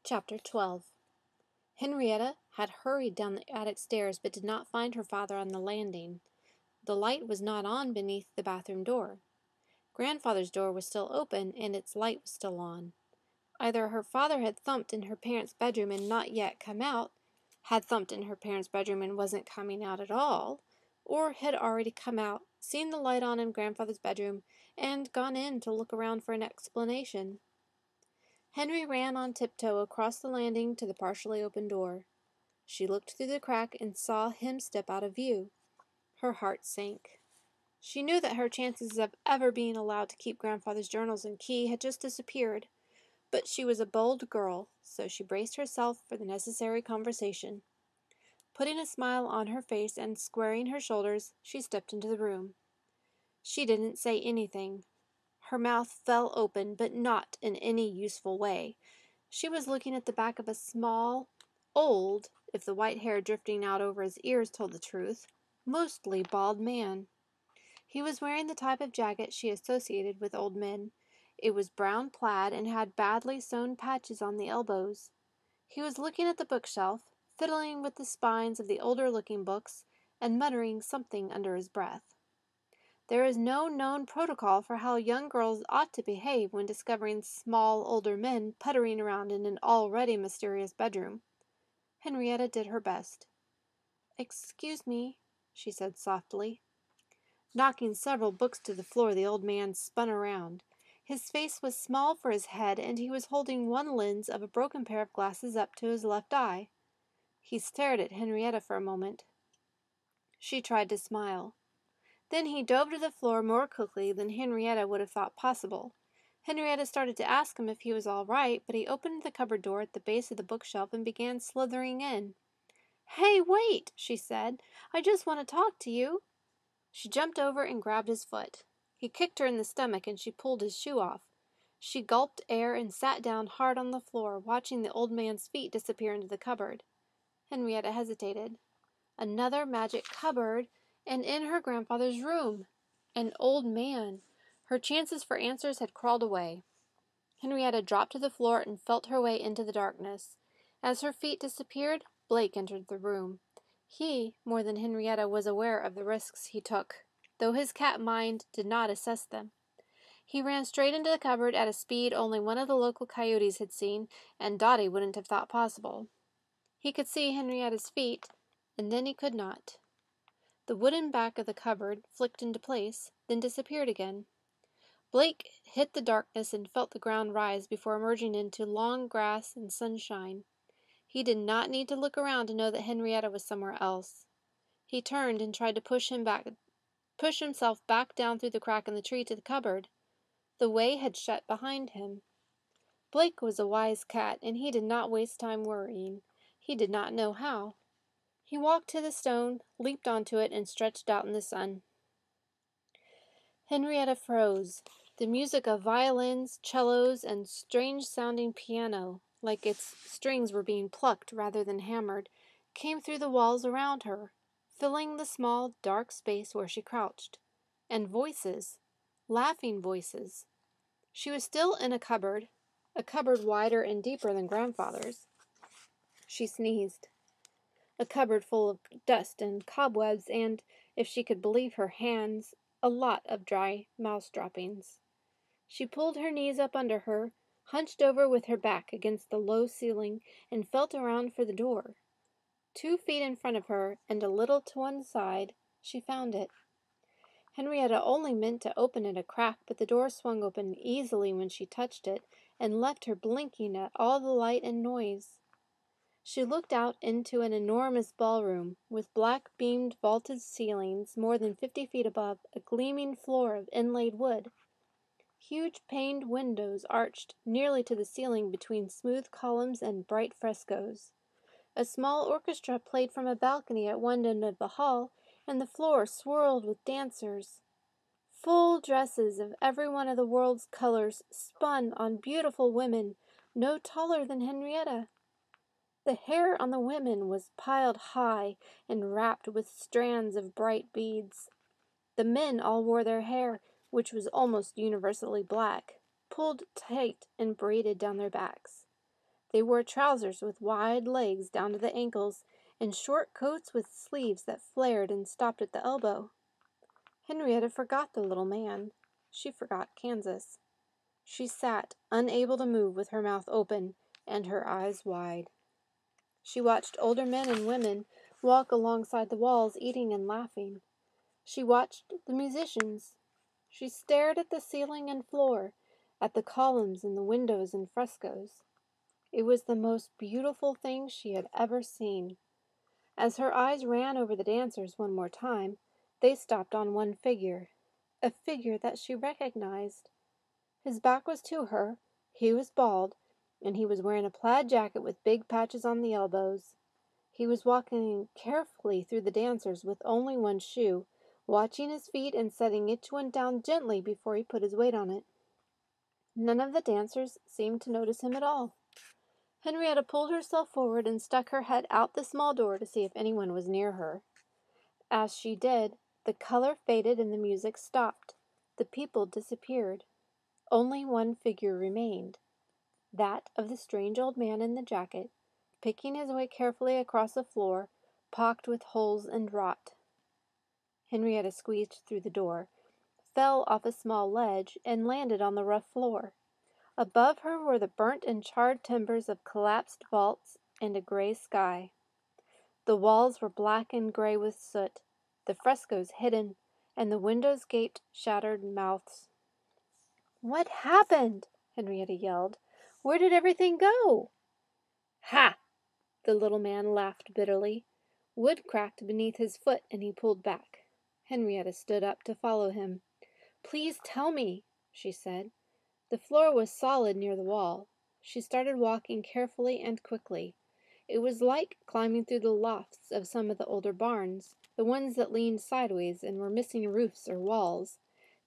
Chapter 12. Henrietta had hurried down the attic stairs but did not find her father on the landing. The light was not on beneath the bathroom door. Grandfather's door was still open and its light was still on. Either her father had thumped in her parents' bedroom and not yet come out, had thumped in her parents' bedroom and wasn't coming out at all, or had already come out, seen the light on in Grandfather's bedroom, and gone in to look around for an explanation. Henry ran on tiptoe across the landing to the partially open door. She looked through the crack and saw him step out of view. Her heart sank. She knew that her chances of ever being allowed to keep Grandfather's journals and key had just disappeared, but she was a bold girl, so she braced herself for the necessary conversation. Putting a smile on her face and squaring her shoulders, she stepped into the room. She didn't say anything. Her mouth fell open, but not in any useful way. She was looking at the back of a small, old, if the white hair drifting out over his ears told the truth, mostly bald man. He was wearing the type of jacket she associated with old men. It was brown plaid and had badly sewn patches on the elbows. He was looking at the bookshelf, fiddling with the spines of the older-looking books, and muttering something under his breath. There is no known protocol for how young girls ought to behave when discovering small, older men puttering around in an already mysterious bedroom. Henrietta did her best. "Excuse me," she said softly. Knocking several books to the floor, the old man spun around. His face was small for his head, and he was holding one lens of a broken pair of glasses up to his left eye. He stared at Henrietta for a moment. She tried to smile. Then he dove to the floor more quickly than Henrietta would have thought possible. Henrietta started to ask him if he was all right, but he opened the cupboard door at the base of the bookshelf and began slithering in. "Hey, wait!" she said. "I just want to talk to you." She jumped over and grabbed his foot. He kicked her in the stomach and she pulled his shoe off. She gulped air and sat down hard on the floor, watching the old man's feet disappear into the cupboard. Henrietta hesitated. Another magic cupboard, and in her grandfather's room. An old man. Her chances for answers had crawled away. Henrietta dropped to the floor and felt her way into the darkness. As her feet disappeared, Blake entered the room. He, more than Henrietta, was aware of the risks he took, though his cat mind did not assess them. He ran straight into the cupboard at a speed only one of the local coyotes had seen, and Dottie wouldn't have thought possible. He could see Henrietta's feet, and then he could not. The wooden back of the cupboard flicked into place, then disappeared again. Blake hit the darkness and felt the ground rise before emerging into long grass and sunshine. He did not need to look around to know that Henrietta was somewhere else. He turned and tried to push himself back down through the crack in the tree to the cupboard. The way had shut behind him. Blake was a wise cat, and he did not waste time worrying. He did not know how. He walked to the stone, leaped onto it, and stretched out in the sun. Henrietta froze. The music of violins, cellos, and strange-sounding piano, like its strings were being plucked rather than hammered, came through the walls around her, filling the small, dark space where she crouched. And voices. Laughing voices. She was still in a cupboard wider and deeper than Grandfather's. She sneezed. A cupboard full of dust and cobwebs and, if she could believe her hands, a lot of dry mouse droppings. She pulled her knees up under her, hunched over with her back against the low ceiling, and felt around for the door. 2 feet in front of her, and a little to one side, she found it. Henrietta only meant to open it a crack, but the door swung open easily when she touched it, and left her blinking at all the light and noise. She looked out into an enormous ballroom, with black-beamed vaulted ceilings more than 50 feet above, a gleaming floor of inlaid wood. Huge paned windows arched nearly to the ceiling between smooth columns and bright frescoes. A small orchestra played from a balcony at one end of the hall, and the floor swirled with dancers. Full dresses of every one of the world's colors spun on beautiful women, no taller than Henrietta. The hair on the women was piled high and wrapped with strands of bright beads. The men all wore their hair, which was almost universally black, pulled tight and braided down their backs. They wore trousers with wide legs down to the ankles, and short coats with sleeves that flared and stopped at the elbow. Henrietta forgot the little man. She forgot Kansas. She sat, unable to move, with her mouth open and her eyes wide. She watched older men and women walk alongside the walls, eating and laughing. She watched the musicians. She stared at the ceiling and floor, at the columns and the windows and frescoes. It was the most beautiful thing she had ever seen. As her eyes ran over the dancers one more time, they stopped on one figure, a figure that she recognized. His back was to her, he was bald, and he was wearing a plaid jacket with big patches on the elbows. He was walking carefully through the dancers with only one shoe, watching his feet and setting each one down gently before he put his weight on it. None of the dancers seemed to notice him at all. Henrietta pulled herself forward and stuck her head out the small door to see if anyone was near her. As she did, the color faded and the music stopped. The people disappeared. Only one figure remained, that of the strange old man in the jacket, picking his way carefully across a floor pocked with holes and rot. Henrietta squeezed through the door, fell off a small ledge, and landed on the rough floor. Above her were the burnt and charred timbers of collapsed vaults and a gray sky. The walls were black and gray with soot, the frescoes hidden, and the windows gaped shattered mouths. "What happened?" Henrietta yelled. "Where did everything go?" "Ha!" The little man laughed bitterly. Wood cracked beneath his foot, and he pulled back. Henrietta stood up to follow him. "Please tell me," she said. The floor was solid near the wall. She started walking carefully and quickly. It was like climbing through the lofts of some of the older barns, the ones that leaned sideways and were missing roofs or walls.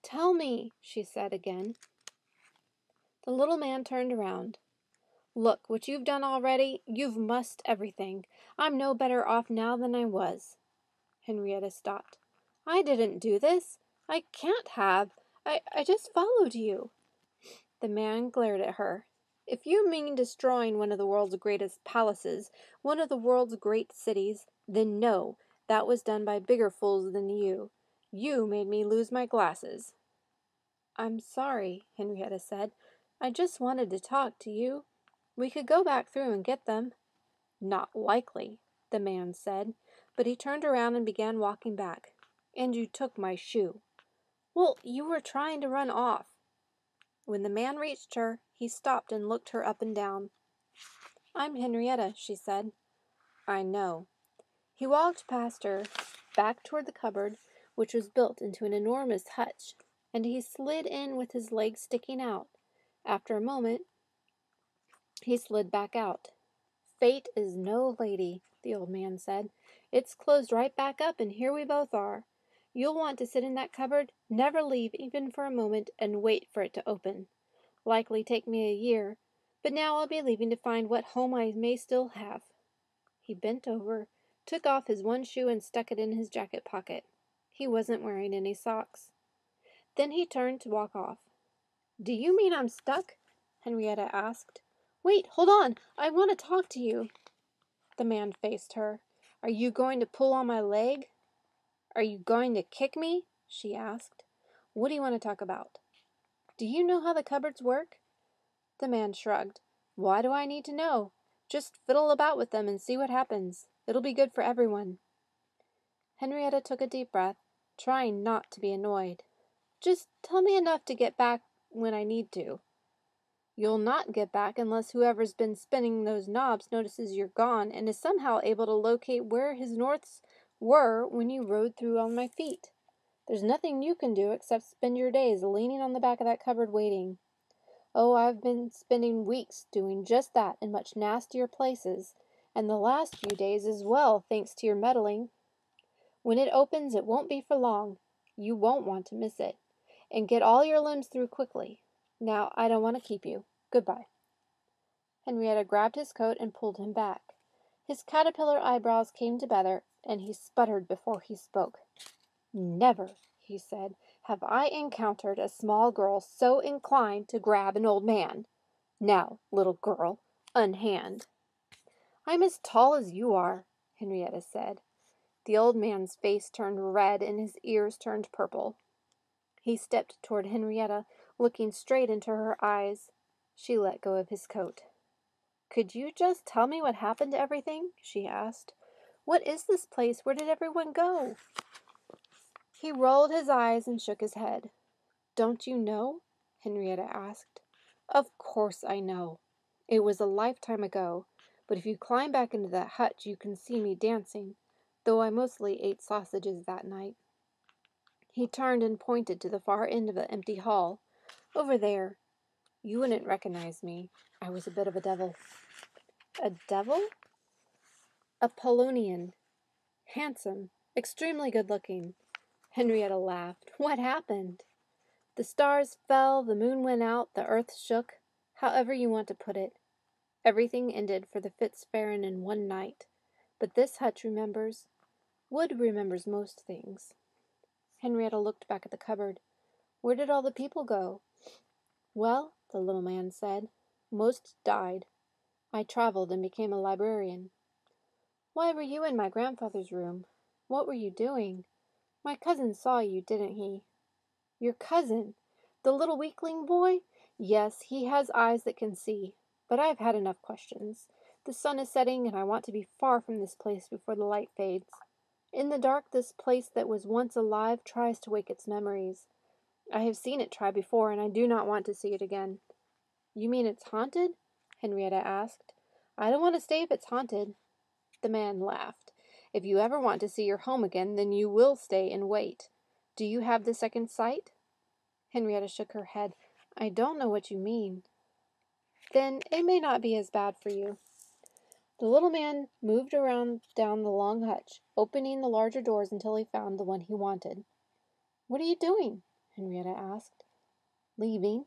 "Tell me," she said again. The little man turned around. "Look, what you've done already. You've mussed everything. I'm no better off now than I was." Henrietta stopped. "I didn't do this. I can't have. I just followed you." The man glared at her. "If you mean destroying one of the world's greatest palaces, one of the world's great cities, then no, that was done by bigger fools than you. You made me lose my glasses." "I'm sorry," Henrietta said. "I just wanted to talk to you. We could go back through and get them." "Not likely," the man said, but he turned around and began walking back. "And you took my shoe." "Well, you were trying to run off." When the man reached her, he stopped and looked her up and down. "I'm Henrietta," she said. "I know." He walked past her, back toward the cupboard, which was built into an enormous hutch, and he slid in with his legs sticking out. After a moment, he slid back out. "Fate is no lady," the old man said. "It's closed right back up, and here we both are. You'll want to sit in that cupboard, never leave even for a moment, and wait for it to open. Likely take me a year, but now I'll be leaving to find what home I may still have." He bent over, took off his one shoe and stuck it in his jacket pocket. He wasn't wearing any socks. Then he turned to walk off. "Do you mean I'm stuck?" Henrietta asked. "Wait, hold on, I want to talk to you." The man faced her. "Are you going to pull on my leg?" "Are you going to kick me?" she asked. "What do you want to talk about?" "Do you know how the cupboards work?" The man shrugged. "Why do I need to know? Just fiddle about with them and see what happens. It'll be good for everyone." Henrietta took a deep breath, trying not to be annoyed. "Just tell me enough to get back when I need to." "You'll not get back unless whoever's been spinning those knobs notices you're gone and is somehow able to locate where his norths were when you rode through on my feet. There's nothing you can do except spend your days leaning on the back of that cupboard waiting. Oh, I've been spending weeks doing just that in much nastier places, and the last few days as well, thanks to your meddling. When it opens, it won't be for long. You won't want to miss it. And get all your limbs through quickly. Now, I don't want to keep you. Goodbye." Henrietta grabbed his coat and pulled him back. His caterpillar eyebrows came together, and he sputtered before he spoke. "Never," he said, "have I encountered a small girl so inclined to grab an old man. Now, little girl, unhand. I'm as tall as you are, Henrietta said. The old man's face turned red and his ears turned purple. He stepped toward Henrietta, looking straight into her eyes. She let go of his coat. Could you just tell me what happened to everything? She asked. What is this place? Where did everyone go? He rolled his eyes and shook his head. Don't you know? Henrietta asked. Of course I know. It was a lifetime ago, but if you climb back into that hutch you can see me dancing, though I mostly ate sausages that night. He turned and pointed to the far end of the empty hall. Over there. You wouldn't recognize me. I was a bit of a devil. A devil? A Polonian. Handsome. Extremely good-looking. Henrietta laughed. What happened? The stars fell, the moon went out, the earth shook. However you want to put it. Everything ended for the Fitzfarren in one night. But this hutch remembers. Wood remembers most things. Henrietta looked back at the cupboard. Where did all the people go? Well, the little man said, most died. I traveled and became a librarian. Why were you in my grandfather's room? What were you doing? My cousin saw you, didn't he? Your cousin? The little weakling boy? Yes, he has eyes that can see. But I've had enough questions. The sun is setting, and I want to be far from this place before the light fades. In the dark, this place that was once alive tries to wake its memories. I have seen it try before, and I do not want to see it again. You mean it's haunted? Henrietta asked. I don't want to stay if it's haunted. The man laughed. If you ever want to see your home again, then you will stay and wait. Do you have the second sight? Henrietta shook her head. I don't know what you mean. Then it may not be as bad for you. The little man moved around down the long hutch, opening the larger doors until he found the one he wanted. What are you doing? Henrietta asked. Leaving.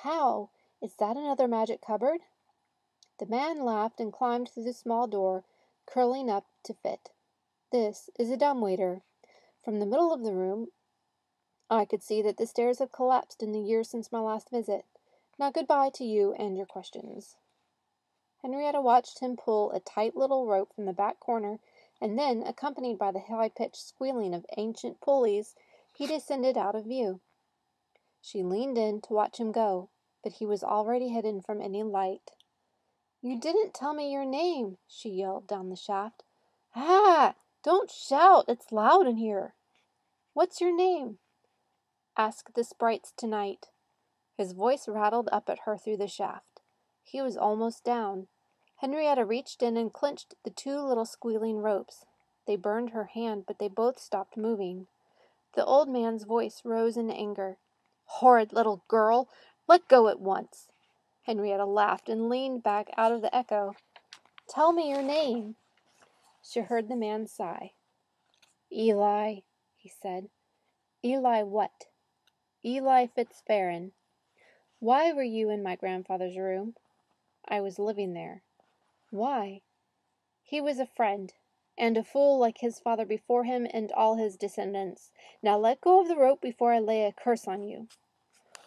How? Is that another magic cupboard? The man laughed and climbed through the small door, curling up to fit. This is a dumbwaiter. From the middle of the room, I could see that the stairs have collapsed in the years since my last visit. Now goodbye to you and your questions. Henrietta watched him pull a tight little rope from the back corner, and then, accompanied by the high-pitched squealing of ancient pulleys, he descended out of view. She leaned in to watch him go, but he was already hidden from any light. You didn't tell me your name, she yelled down the shaft. Ah! Don't shout! It's loud in here. What's your name? Ask the sprites tonight. His voice rattled up at her through the shaft. He was almost down. Henrietta reached in and clenched the two little squealing ropes. They burned her hand, but they both stopped moving. The old man's voice rose in anger. Horrid little girl! Let go at once! Henrietta laughed and leaned back out of the echo. Tell me your name. She heard the man sigh. Eli, he said. Eli what? Eli Fitzfarren. Why were you in my grandfather's room? I was living there. Why? He was a friend, and a fool like his father before him and all his descendants. Now let go of the rope before I lay a curse on you.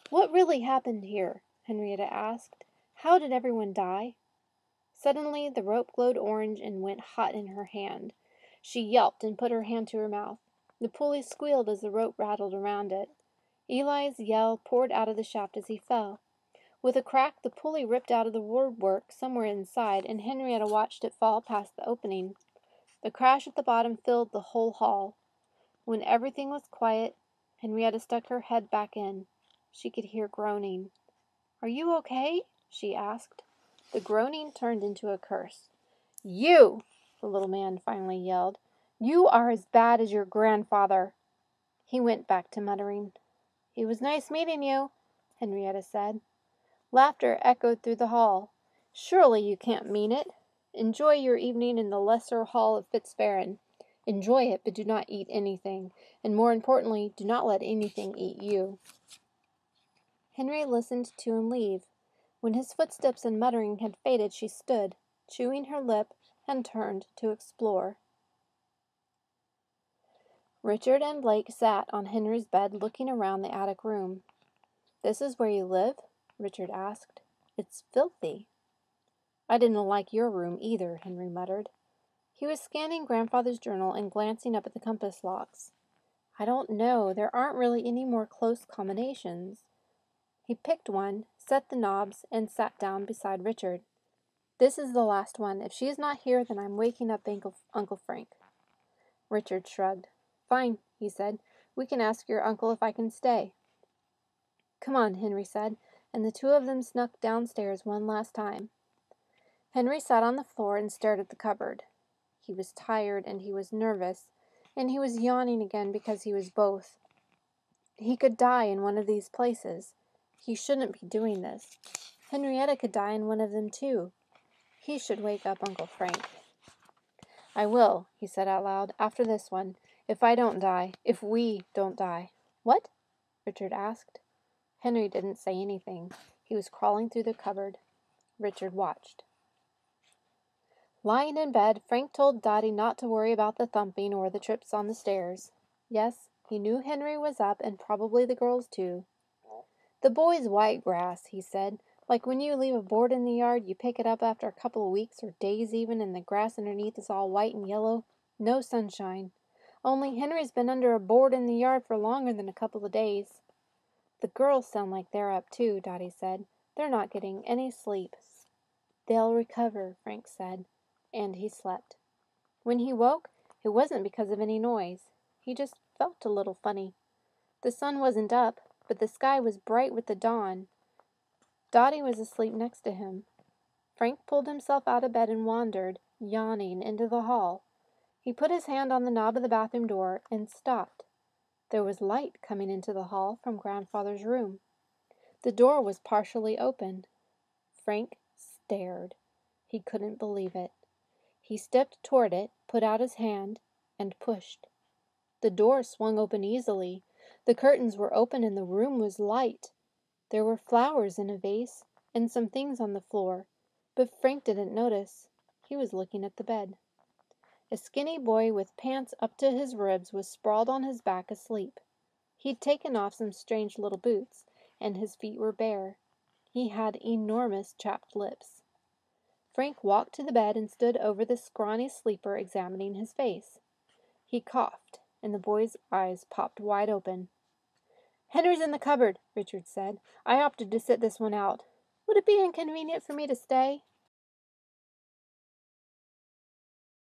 What really happened here? Henrietta asked. How did everyone die? Suddenly the rope glowed orange and went hot in her hand. She yelped and put her hand to her mouth. The pulley squealed as the rope rattled around it. Eli's yell poured out of the shaft as he fell. With a crack, the pulley ripped out of the woodwork somewhere inside, and Henrietta watched it fall past the opening. The crash at the bottom filled the whole hall. When everything was quiet, Henrietta stuck her head back in. She could hear groaning. Are you okay? She asked. The groaning turned into a curse. You! The little man finally yelled. You are as bad as your grandfather. He went back to muttering. It was nice meeting you, Henrietta said. Laughter echoed through the hall. Surely you can't mean it. Enjoy your evening in the lesser hall of Fitzfarren. Enjoy it, but do not eat anything. And more importantly, do not let anything eat you. Henry listened to him leave. When his footsteps and muttering had faded, she stood, chewing her lip, and turned to explore. Richard and Blake sat on Henry's bed looking around the attic room. This is where you live? Richard asked. It's filthy. I didn't like your room either, Henry muttered. He was scanning Grandfather's journal and glancing up at the compass locks. I don't know. There aren't really any more close combinations. He picked one, set the knobs, and sat down beside Richard. This is the last one. If she is not here, then I'm waking up Uncle Frank. Richard shrugged. Fine, he said. We can ask your uncle if I can stay. Come on, Henry said, and the two of them snuck downstairs one last time. Henry sat on the floor and stared at the cupboard. He was tired and he was nervous, and he was yawning again because he was both. He could die in one of these places. He shouldn't be doing this. Henrietta could die in one of them too. He should wake up Uncle Frank. I will, he said out loud, after this one, if we don't die. What? Richard asked. Henry didn't say anything. He was crawling through the cupboard. Richard watched. Lying in bed, Frank told Dotty not to worry about the thumping or the trips on the stairs. Yes, he knew Henry was up and probably the girls too. The boy's white grass, he said. Like when you leave a board in the yard, you pick it up after a couple of weeks or days even, and the grass underneath is all white and yellow. No sunshine. Only Henry's been under a board in the yard for longer than a couple of days. The girls sound like they're up too, Dotty said. They're not getting any sleep. They'll recover, Frank said, and he slept. When he woke, it wasn't because of any noise. He just felt a little funny. The sun wasn't up, but the sky was bright with the dawn. Dotty was asleep next to him. Frank pulled himself out of bed and wandered, yawning, into the hall. He put his hand on the knob of the bathroom door and stopped. There was light coming into the hall from Grandfather's room. The door was partially open. Frank stared. He couldn't believe it. He stepped toward it, put out his hand, and pushed. The door swung open easily. The curtains were open and the room was light. There were flowers in a vase and some things on the floor, but Frank didn't notice. He was looking at the bed. A skinny boy with pants up to his ribs was sprawled on his back asleep. He'd taken off some strange little boots, and his feet were bare. He had enormous chapped lips. Frank walked to the bed and stood over the scrawny sleeper, examining his face. He coughed, and the boy's eyes popped wide open. Henry's in the cupboard, Richard said. I opted to sit this one out. Would it be inconvenient for me to stay?